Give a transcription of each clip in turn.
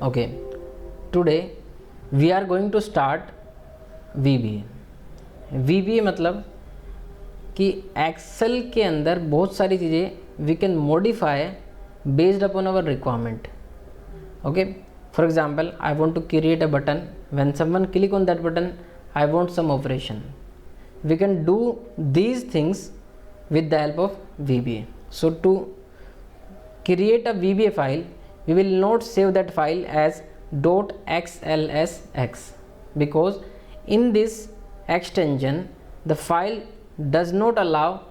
Okay, today we are going to start VBA. VBA मतलब कि Excel के अंदर बहुत सारी चीज़ें we can modify based upon our requirement. Okay, for example, I want to create a button. When someone click on that button, I want some operation. We can do these things with the help of VBA. So to create a VBA file, we will not save that file as .xlsx because in this extension the file does not allow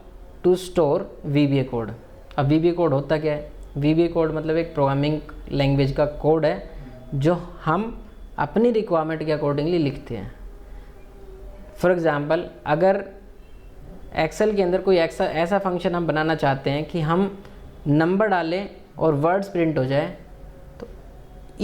to store VBA code. अब VBA code होता क्या है? VBA code मतलब एक programming language का code है जो हम अपनी रिक्वायरमेंट के अकॉर्डिंगली लिखते हैं. फॉर एग्ज़ाम्पल, अगर एक्सेल के अंदर कोई ऐसा फंक्शन हम बनाना चाहते हैं कि हम नंबर डालें और वर्ड्स प्रिंट हो जाए, तो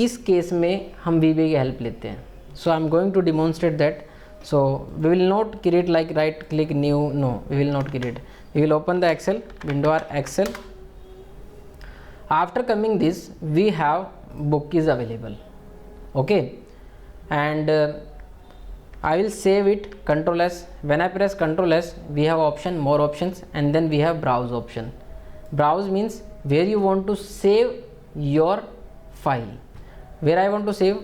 इस केस में हम VBA की हेल्प लेते हैं. So I am going to demonstrate that. So we will not create like right click new, no, we will not create. We will open the excel window or excel. After coming this, we have book is available. Okay, and I will save it Control S. When I press Control S, we have option, more options, and then we have browse option. Browse means where you want to save your file. Where I want to save?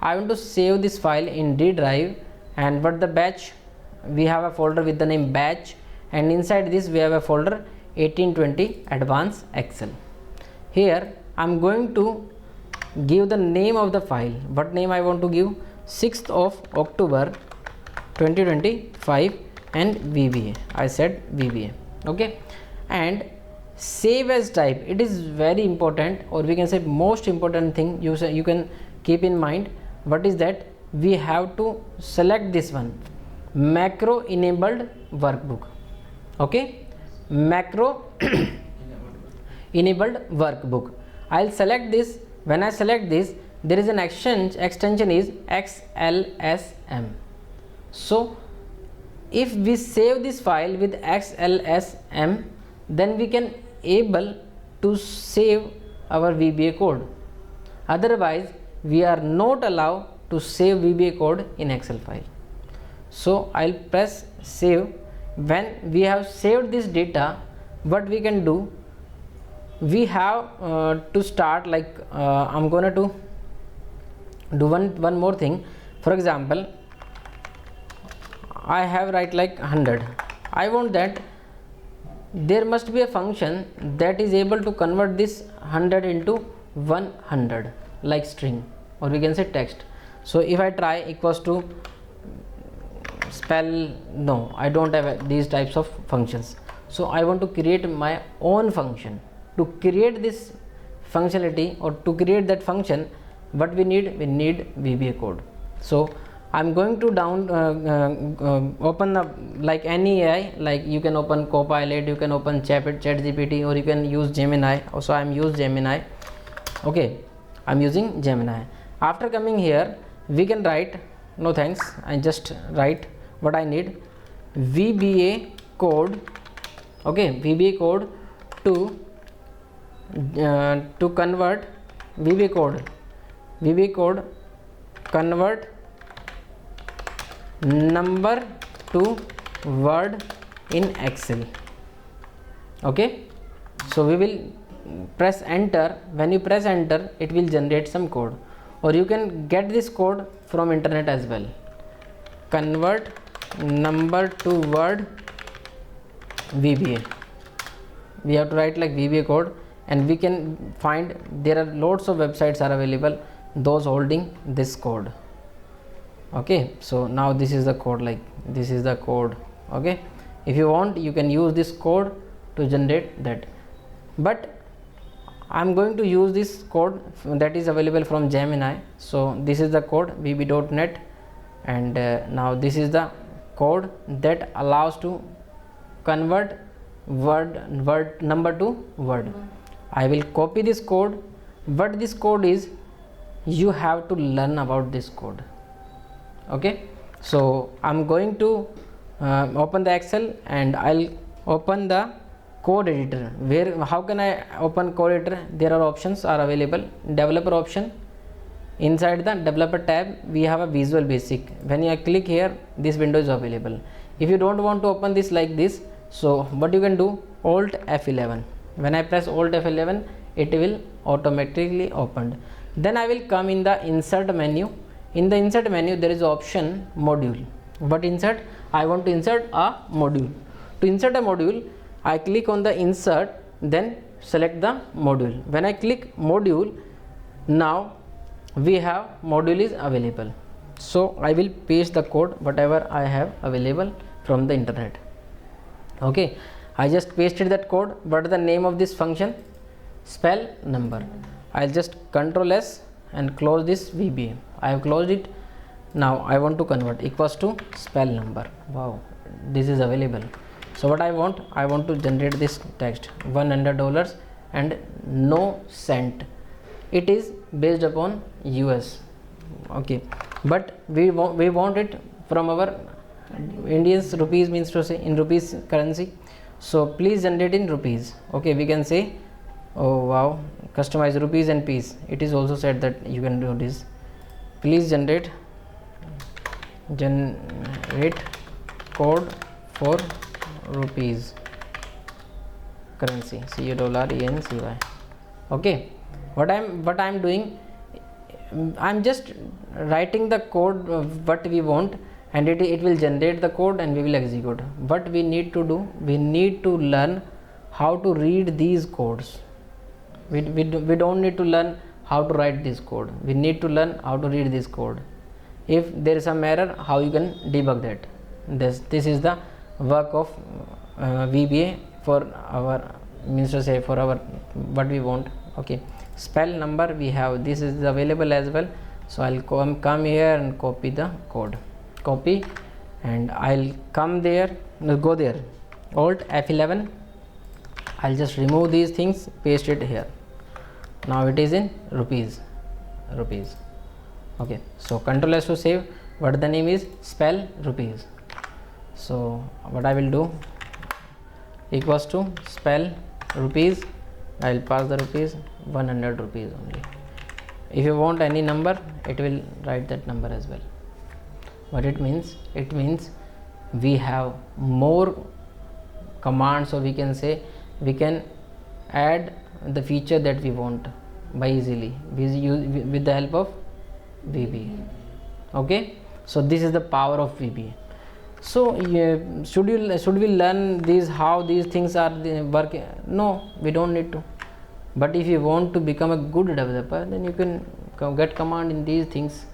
I want to save this file in D drive, and but the batch, we have a folder with the name batch, and inside this we have a folder 1820 advanced Excel. Here I am going to give the name of the file. What name I want to give? 6th of October 2025 and VBA. I said VBA. Okay, and save as type. It is very important, or we can say most important thing you can keep in mind. What is that? We have to select this one, macro enabled workbook. Okay, macro enabled workbook. I'll select this. When I select this, there is an extension is XLSM. So if we save this file with XLSM, then we can able to save our VBA code. Otherwise we are not allowed to save VBA code in Excel file. So I'll press save. When we have saved this data, what we can do, we have to start like I'm gonna do one more thing. For example, I have write like 100. I want that there must be a function that is able to convert this 100 into 100 like string, or we can say text. So if I try equals to spell, no, I don't have these types of functions. So I want to create my own function. To create this functionality or to create that function, what we need VBA code. So I'm going to open the like any AI, like you can open Copilot, you can open ChatGPT, or you can use Gemini. Also I'm use Gemini. Okay, I'm using Gemini. After coming here, we can write, no thanks, I just write what I need, VBA code. Okay, VBA code to convert VBA code convert number to word in Excel. Okay, so we will press enter. When you press enter, it will generate some code, or you can get this code from internet as well. Convert number to word VBA. We have to write like VBA code, and we can find there are lots of websites are available, those holding this code. Okay, so now this is the code, like this is the code. Okay, if you want, you can use this code to generate that, but I'm going to use this code that is available from Gemini. So this is the code vb.net, and now this is the code that allows to convert word number to word. I will copy this code. What this code is, you have to learn about this code. Okay, so I'm going to open the Excel, and I'll open the code editor. Where, how can I open code editor? There are options are available: developer option, inside the developer tab we have a Visual Basic. When I click here, this window is available. If you don't want to open this like this, so what you can do, Alt F11. When I press Alt F11, it will automatically opened. Then I will come in the insert menu. In the insert menu there is option module. But insert, I want to insert a module. To insert a module, I click on the insert, then select the module. When I click module, now we have module is available. So I will paste the code whatever I have available from the internet. Okay, I just pasted that code. What is the name of this function? Spell number. I'll just Control S and close this VBA. I have closed it. Now I want to convert equals to spell number. Wow, this is available. So what I want to generate this text, $100 and no cent. It is based upon US. Okay, but we want it from our Indians rupees, means to say in rupees currency. So please generate in rupees. Okay, we can say, oh wow, customize rupees and piece. It is also said that you can do this. Please generate code for rupees currency, CUENCY. Okay, what I'm doing, I'm just writing the code what we want, and it will generate the code and we will execute. What we need to do, we need to learn how to read these codes. We don't need to learn how to write this code. We need to learn how to read this code. If there is some error, how you can debug that. This is the work of VBA for our, means to say, for our what we want. Okay, spell number we have, this is available as well. So I'll come here and copy the code, copy, and I'll come there, go there, Alt F11. I'll just remove these things, paste it here. Now it is in rupees. Okay, so Control S to save. What the name is? Spell rupees. So what I will do, equals to spell rupees. I will pass the rupees, 100 rupees only. If you want any number, it will write that number as well. What it means? It means we have more commands, or we can say we can add the feature that we want by easily with the help of VBA. Okay, so this is the power of VBA. So should we learn these, how these things are working? No, we don't need to. But if you want to become a good developer, then you can get command in these things.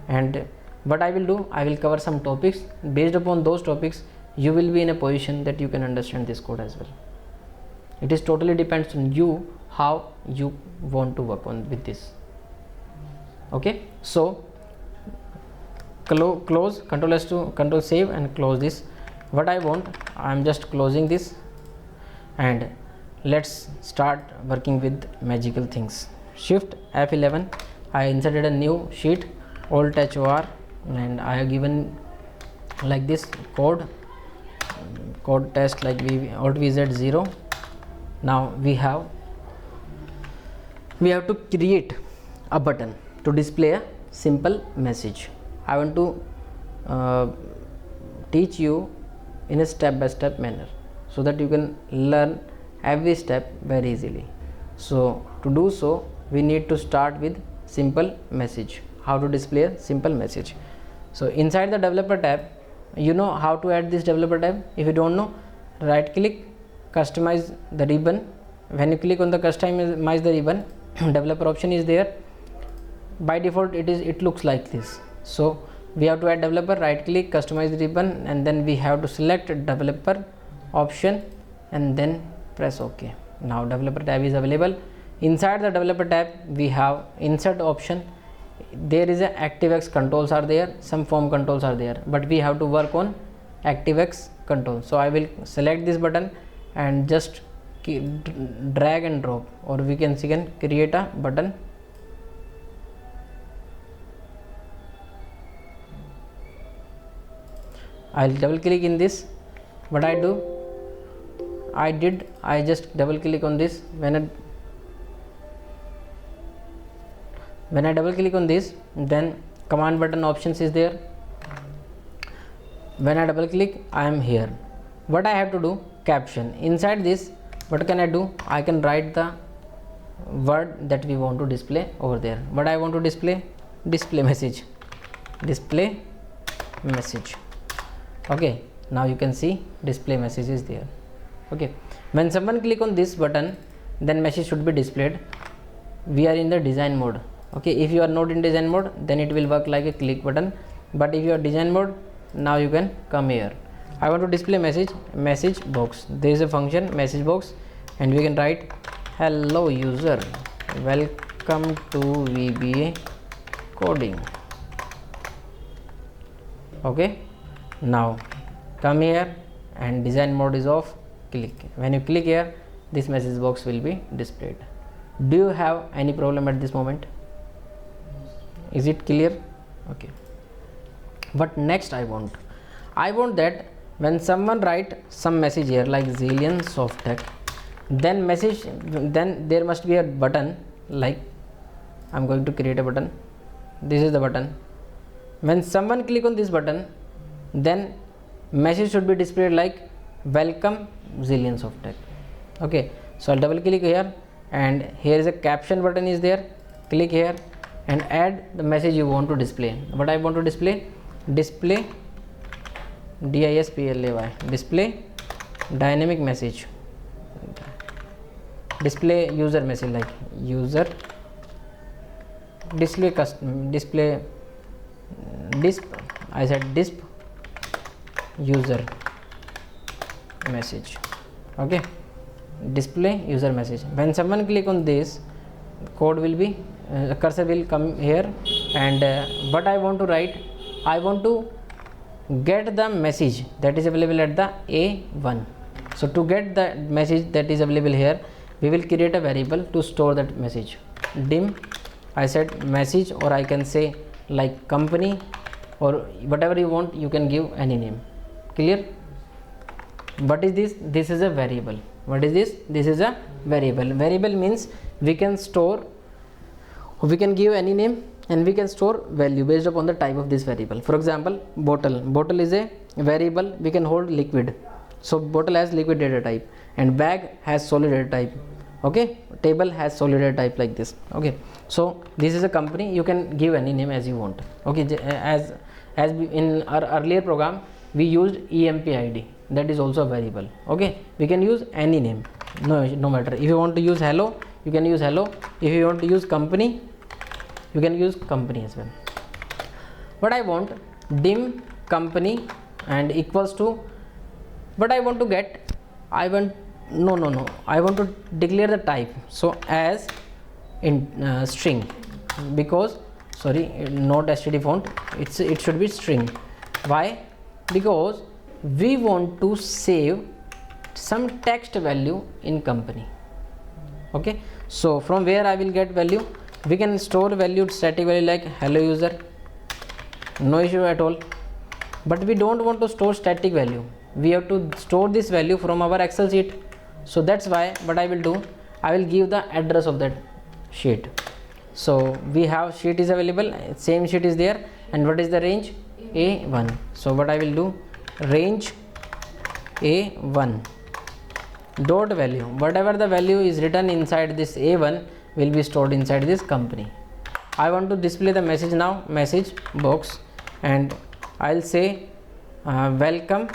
And what I will do, I will cover some topics. Based upon those topics, you will be in a position that you can understand this code as well. It is totally depends on you how you want to work on with this. Okay, so close, Control S to Control save and close this. What I want, I am just closing this, and let's start working with magical things. Shift F11. I inserted a new sheet, Alt HOR, and I have given like this code test like Alt VZ 0. Now we have to create a button to display a simple message. I want to teach you in a step-by-step manner so that you can learn every step very easily. So to do so, we need to start with simple message. How to display a simple message? So inside the developer tab, you know how to add this developer tab. If you don't know, right click, customize the ribbon. When you click on the customize the ribbon, developer option is there. By default it looks like this. So we have to add developer, right click, customize the ribbon, and then we have to select developer option and then press OK. Now developer tab is available. Inside the developer tab we have insert option. There is a ActiveX controls are there, some form controls are there, but we have to work on ActiveX control. So I will select this button and just drag and drop, or we can create a button. I'll double click in this. What I do, I just double click on this. When I double click on this, then command button options is there. When I double click, I am here. What I have to do? Caption. Inside this, what can I do? I can write the word that we want to display over there. What I want to display? Display message. Display message. Okay, now you can see display message is there. Okay, when someone click on this button, then message should be displayed. We are in the design mode. Okay, if you are not in design mode, then it will work like a click button, but if you are design mode, now you can come here. I want to display message box. There is a function message box, and we can write hello user, welcome to VBA coding. Okay, now come here, and design mode is off. Click. When you click here, this message box will be displayed. Do you have any problem at this moment? Is it clear? Okay. What next I want that when someone write some message here like zillions of text, then there must be a button, like I'm going to create a button. This is the button. When someone click on this button, then message should be displayed like welcome zillions of text. Okay, so I'll double click here, and here is a caption button is there. Click here and add the message you want to display. What I want to display? Display display dynamic message, display user message, like user display custom display disp I said disp user message. Okay, display user message. When someone click on this, code will be cursor will come here, and what I want to write, I want to get the message that is available at the A1. So to get the message that is available here, we will create a variable to store that message. Dim, I said message, or I can say like company, or whatever you want, you can give any name. Clear? What is this? This is a variable. What is this? This is a variable. Variable means we can store, we can give any name, and we can store value based upon the type of this variable. For example, bottle is a variable. We can hold liquid, so bottle has liquid data type, and bag has solid data type. Okay, table has solid data type, like this. Okay, so this is a company. You can give any name as you want. Okay, as in our earlier program we used empid, that is also a variable. Okay, we can use any name, no matter. If you want to use hello, you can use hello. If you want to use company, you can use company as well. What I want, dim company and equals to, what I want to get, I want to declare the type. So as in string, because sorry, not std font, it should be string. Why? Because we want to save some text value in company. Okay, so from where I will get value? We can store value, static value like hello user, no issue at all. But we don't want to store static value. We have to store this value from our Excel sheet. So that's why what I will do, I will give the address of that sheet. So we have sheet is available, same sheet is there, and what is the range? A1. So what I will do, range A1 dot value, whatever the value is written inside this A1 will be stored inside this company. I want to display the message now, message box, and I'll say welcome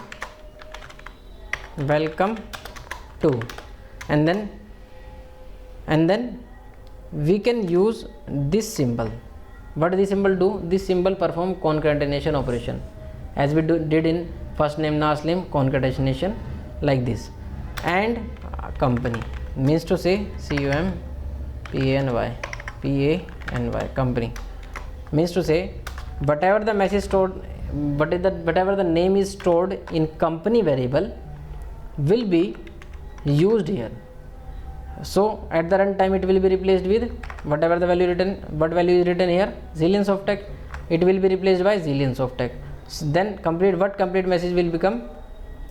to, and then we can use this symbol. What this symbol do? This symbol perform concatenation operation, as we did in first name last name concatenation, like this. And company means to say CUMPANY company means to say whatever the message stored, whatever the name is stored in company variable will be used here. So at the runtime it will be replaced with whatever the value written. What value is written here? Zillions of text. It will be replaced by zillions of text. So then complete message will become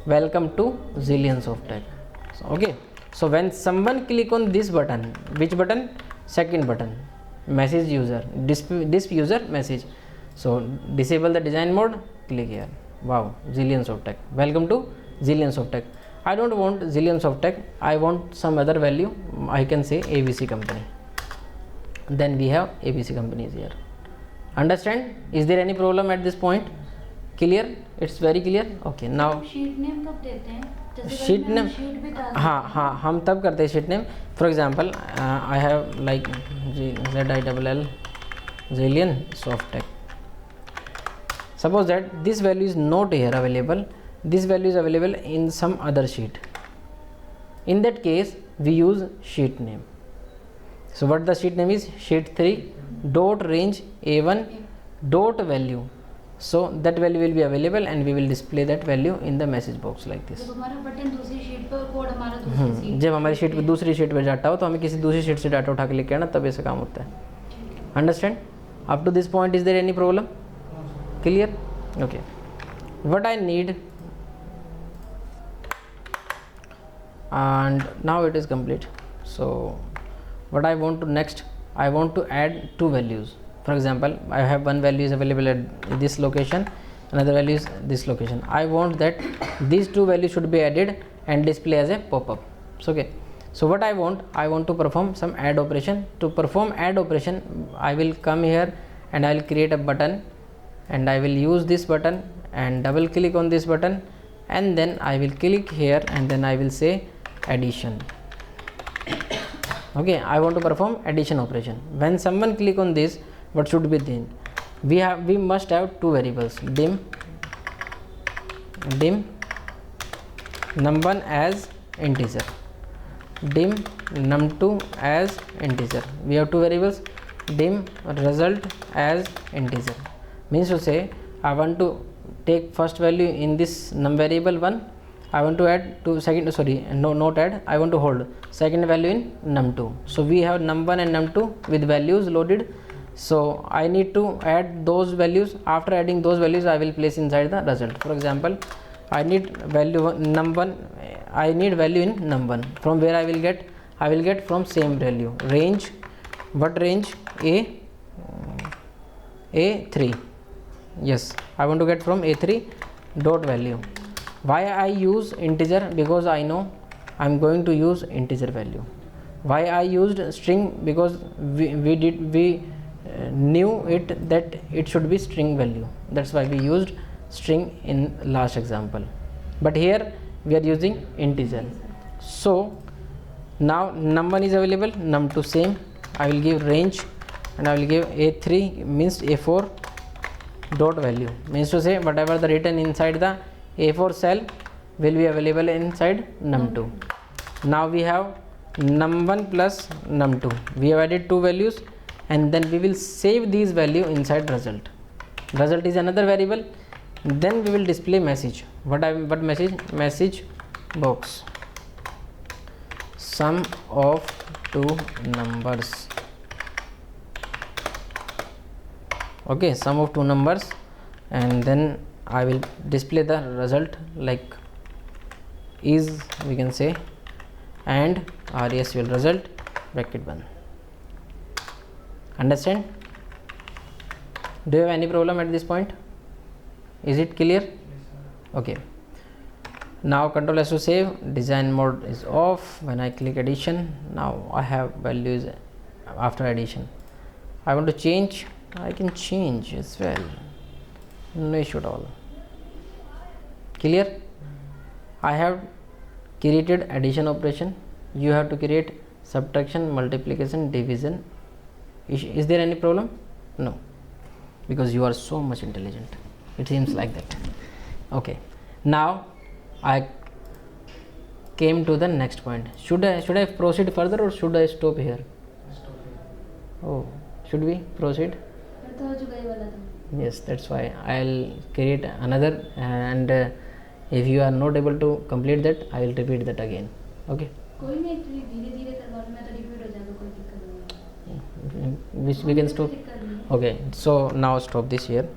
welcome to zillions of text. So, okay, so when someone click on this button, which button? Second button. message user, disp user message. So disable the design mode, click here. Wow, zillions of tech. Welcome to zillions of tech. I don't want zillions of tech, I want some other value. I can say ABC company. Then we have ABC companies here. Understand? Is there any problem at this point? Clear? It's very clear. Okay, now sheet name कब देते हैं? जैसे sheet name, sheet भी डाल हाँ हम तब करते हैं sheet name. For example I have like ZILL Zillion Softech. Suppose that this value is not here available, this value is available in some other sheet. In that case we use sheet name. So what the sheet name is? Sheet 3 dot range A1 dot value. So that value will be available and we will display that value in the message box like this. जब हमारा button दूसरी sheet पर और code हमारा दूसरी sheet, जब हमारी sheet पे दूसरी शीट पे डाटा हो तो हमें किसी दूसरी शीट से डाटा उठा के लेके आना, तब ऐसा काम होता है. Understand? Up to this point is there any problem? Clear? Okay. What I need, and now it is complete. So what I want to next, I want to add two values. For example, I have one value is available at this location, another value is this location. I want that these two values should be added and display as a pop-up. So okay, so what I want to perform some add operation. To perform add operation, I will come here and I will create a button, and I will use this button and double click on this button, and then I will click here and then I will say addition. Okay, I want to perform addition operation. When someone click on this, what should be then? We must have two variables, dim num1 as integer, dim num2 as integer. We have two variables, dim result as integer. Means to say I want to take first value in this num variable 1, I want to add to second, sorry, no, not add, I want to hold second value in num2. So we have num1 and num2 with values loaded. So I need to add those values. After adding those values, I will place inside the result. For example, I need value num1, I need value in num1. From where I will get from same value, range. What range? A3. Yes, I want to get from A3 dot value. Why I use integer? Because I know I am going to use integer value. Why I used string? Because we knew it that it should be string value. That's why we used string in last example. But here we are using integer. So now num1 is available, num2 same. I will give range and I will give A3 means A4 dot value, means to say whatever the written inside the A4 cell will be available inside num2. Now we have num1 plus num2. We have added two values and then we will save these value inside result. Result is another variable. Then we will display message. What message? Message box. Sum of two numbers. Okay, sum of two numbers, and then I will display the result like is, we can say, and res will result bracket 1. Understand? Do you have any problem at this point? Is it clear? Okay. Now Control S to save. Design mode is off. When I click addition, now I have values after addition. I want to change, I can change as well, no issue at all. Clear? I have created addition operation. You have to create subtraction, multiplication, division. Is there any problem? No, because you are so much intelligent, it seems like that. Okay, now I came to the next point. Should I proceed further or should I stop here? Oh, should we proceed? Yes, that's why I'll create another, and if you are not able to complete that, I will repeat that again. Okay, which we can stop. Okay, so now stop this here.